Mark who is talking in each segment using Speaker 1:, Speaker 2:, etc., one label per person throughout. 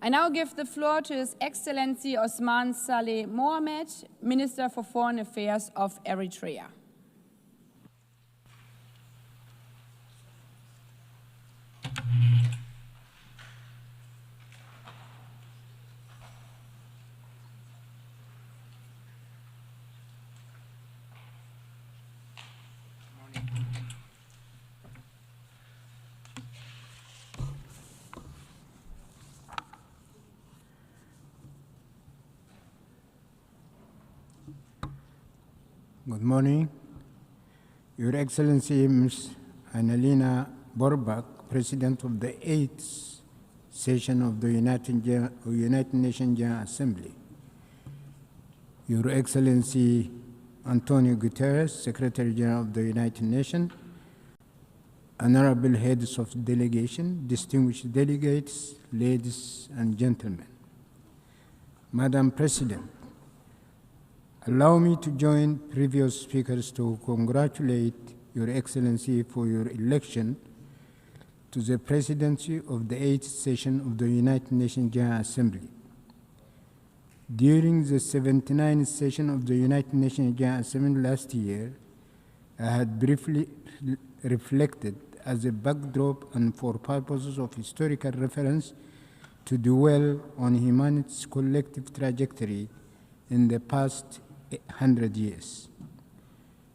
Speaker 1: I now give the floor to His Excellency Osman Saleh Mohammed, Minister for Foreign Affairs of Eritrea.
Speaker 2: Good morning. Your Excellency Ms. Annalena Borbak, President of the 8th session of the United Nations General Assembly. Your Excellency Antonio Guterres, Secretary General of the United Nations, honorable heads of delegation, distinguished delegates, ladies and gentlemen. Madam President, allow me to join previous speakers to congratulate Your Excellency for your election to the presidency of the 8th session of the United Nations General Assembly. During the 79th session of the United Nations General Assembly last year, I had briefly reflected as a backdrop and for purposes of historical reference to dwell on humanity's collective trajectory in the past 100 years.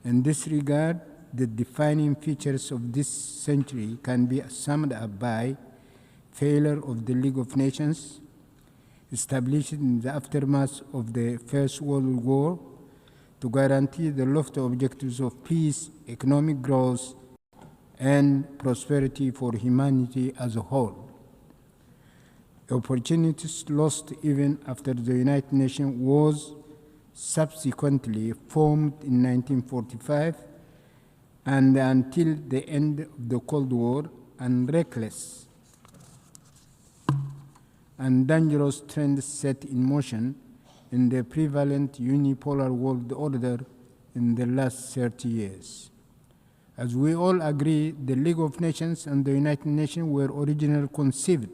Speaker 2: In this regard, the defining features of this century can be summed up by failure of the League of Nations, established in the aftermath of the First World War to guarantee the lofty objectives of peace, economic growth, and prosperity for humanity as a whole. Opportunities lost even after the United Nations was subsequently formed in 1945 and until the end of the Cold War, and reckless and dangerous trends set in motion in the prevalent unipolar world order in the last 30 years. As we all agree, the League of Nations and the United Nations were originally conceived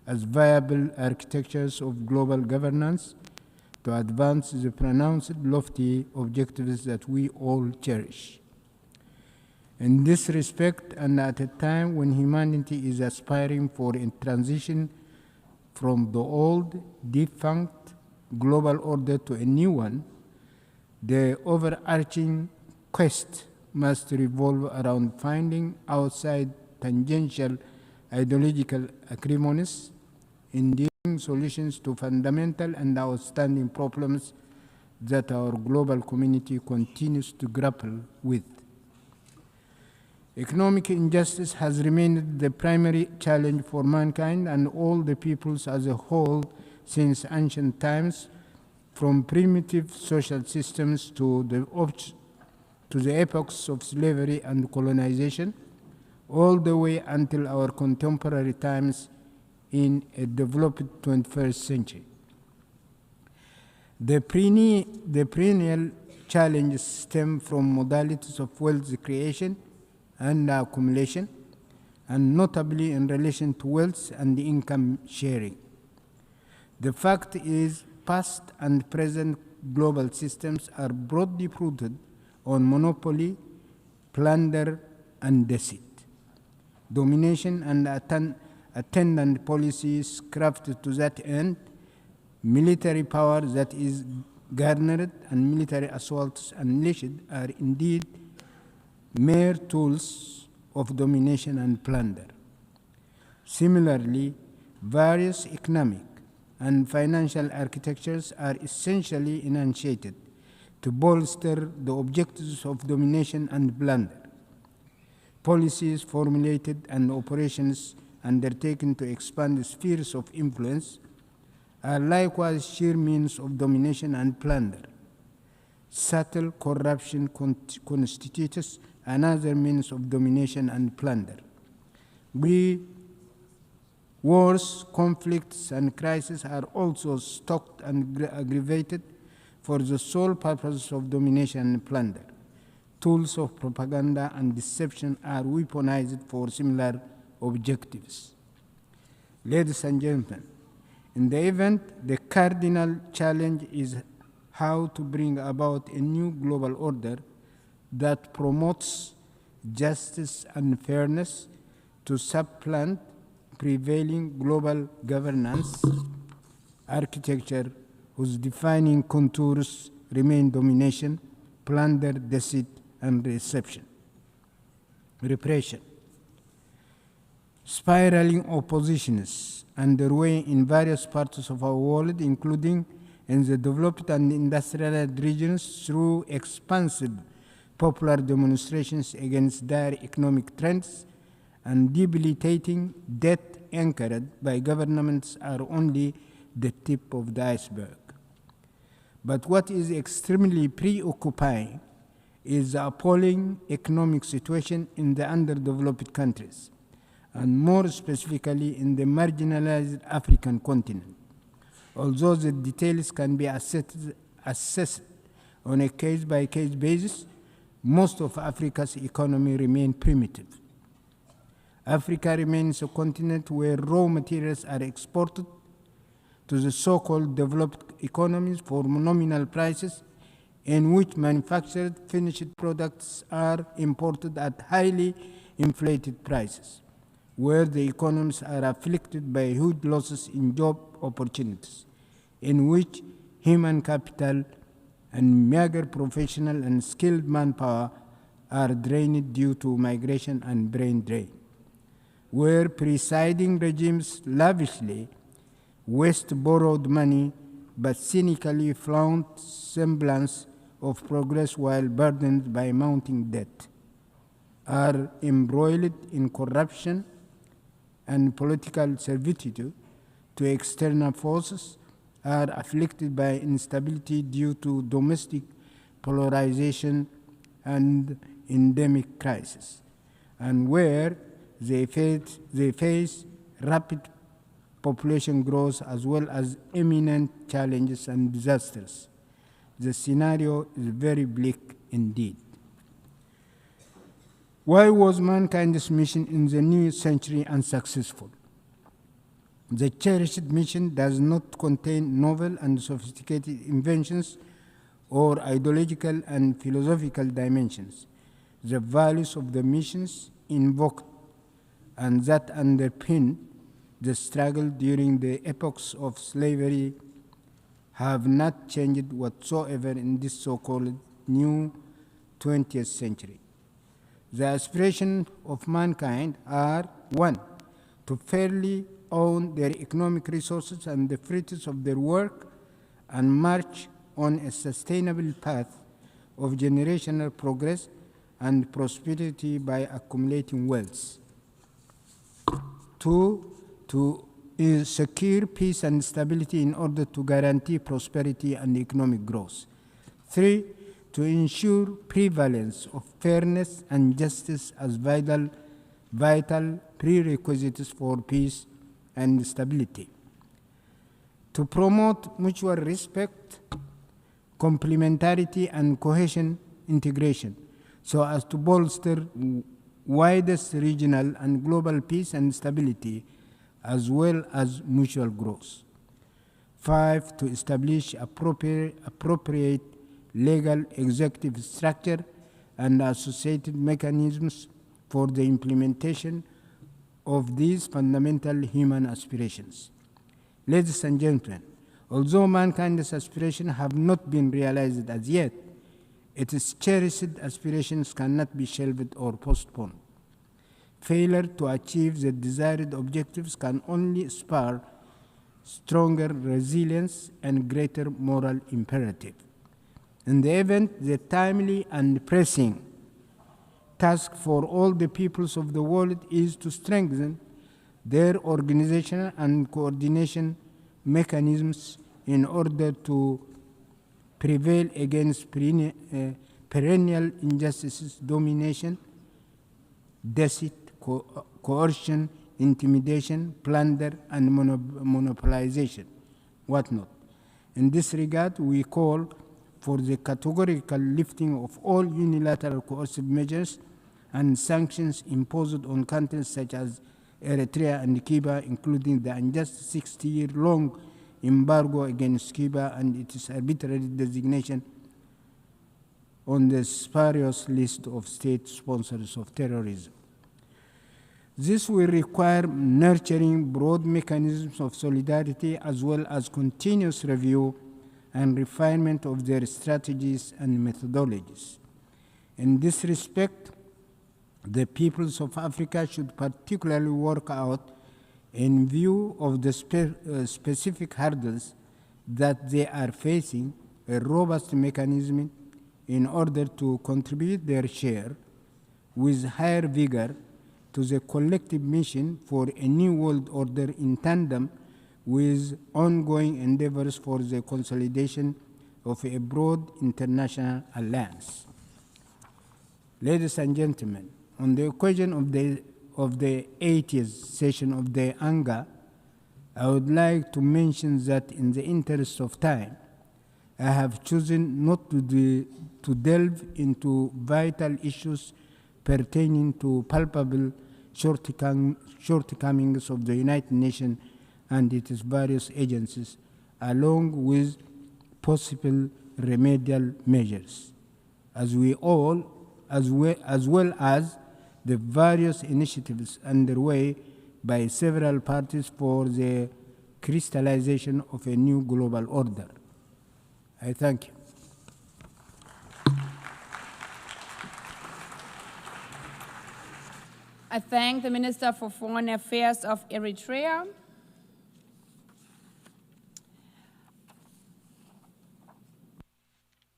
Speaker 2: as viable architectures of global governance to advance the pronounced lofty objectives that we all cherish. In this respect, and at a time when humanity is aspiring for a transition from the old, defunct global order to a new one, the overarching quest must revolve around finding outside tangential ideological acrimonies, enduring solutions to fundamental and outstanding problems that our global community continues to grapple with. Economic injustice has remained the primary challenge for mankind and all the peoples as a whole since ancient times, from primitive social systems to the epochs of slavery and colonization, all the way until our contemporary times in a developed 21st century. The perennial challenges stem from modalities of wealth creation and accumulation, and notably in relation to wealth and income sharing. The fact is, past and present global systems are broadly rooted on monopoly, plunder, and deceit. Domination and attendant policies crafted to that end, military power that is garnered, and military assaults unleashed are indeed mere tools of domination and plunder. Similarly, various economic and financial architectures are essentially enunciated to bolster the objectives of domination and plunder. Policies formulated and operations undertaken to expand the spheres of influence are likewise sheer means of domination and plunder. Subtle corruption constitutes another means of domination and plunder. Wars, conflicts, and crises are also stoked and aggravated for the sole purpose of domination and plunder. Tools of propaganda and deception are weaponized for similar objectives. Ladies and gentlemen, In the event, the cardinal challenge is how to bring about a new global order that promotes justice and fairness to supplant prevailing global governance architecture whose defining contours remain domination, plunder, deceit, and repression. Spiraling oppositions underway in various parts of our world, including in the developed and industrialized regions, through expansive popular demonstrations against dire economic trends and debilitating debt anchored by governments, are only the tip of the iceberg. But what is extremely preoccupying is the appalling economic situation in the underdeveloped countries, and more specifically in the marginalized African continent. Although the details can be assessed on a case-by-case basis, most of Africa's economy remains primitive. Africa remains a continent where raw materials are exported to the so-called developed economies for nominal prices, in which manufactured finished products are imported at highly inflated prices, where the economies are afflicted by huge losses in job opportunities, in which human capital and meager professional and skilled manpower are drained due to migration and brain drain, where presiding regimes lavishly waste borrowed money but cynically flaunt semblance of progress while burdened by mounting debt, are embroiled in corruption and political servitude to external forces, are afflicted by instability due to domestic polarization and endemic crisis, and where they face rapid population growth as well as imminent challenges and disasters. The scenario is very bleak indeed. Why was mankind's mission in the new century unsuccessful? The cherished mission does not contain novel and sophisticated inventions or ideological and philosophical dimensions. The values of the missions invoked and that underpin the struggle during the epochs of slavery have not changed whatsoever in this so-called new 20th century. The aspirations of mankind are: 1, to fairly own their economic resources and the fruits of their work, and march on a sustainable path of generational progress and prosperity by accumulating wealth. 2, to secure peace and stability in order to guarantee prosperity and economic growth. 3, to ensure prevalence of fairness and justice as vital prerequisites for peace and stability. To promote mutual respect, complementarity, and cohesion integration, so as to bolster widest regional and global peace and stability, as well as mutual growth. 5, to establish appropriate legal executive structure and associated mechanisms for the implementation of these fundamental human aspirations. Ladies and gentlemen, although mankind's aspirations have not been realized as yet, its cherished aspirations cannot be shelved or postponed. Failure to achieve the desired objectives can only spur stronger resilience and greater moral imperative. In the event, the timely and pressing task for all the peoples of the world is to strengthen their organizational and coordination mechanisms in order to prevail against perennial injustices, domination, deceit, coercion, intimidation, plunder, and monopolization, whatnot. In this regard, we call for the categorical lifting of all unilateral coercive measures and sanctions imposed on countries such as Eritrea and Cuba, including the unjust 60-year-long embargo against Cuba and its arbitrary designation on the spurious list of state sponsors of terrorism. This will require nurturing broad mechanisms of solidarity as well as continuous review and refinement of their strategies and methodologies. In this respect, the peoples of Africa should particularly work out, in view of the specific hurdles that they are facing, a robust mechanism in order to contribute their share with higher vigor to the collective mission for a new world order in tandem with ongoing endeavors for the consolidation of a broad international alliance. Ladies and gentlemen, on the occasion of the 80th session of the ANGA, I would like to mention that in the interest of time, I have chosen not to delve into vital issues pertaining to palpable shortcomings of the United Nations and its various agencies, along with possible remedial measures, as well as the various initiatives underway by several parties for the crystallization of a new global order. I thank you.
Speaker 1: I thank the Minister for Foreign Affairs of Eritrea.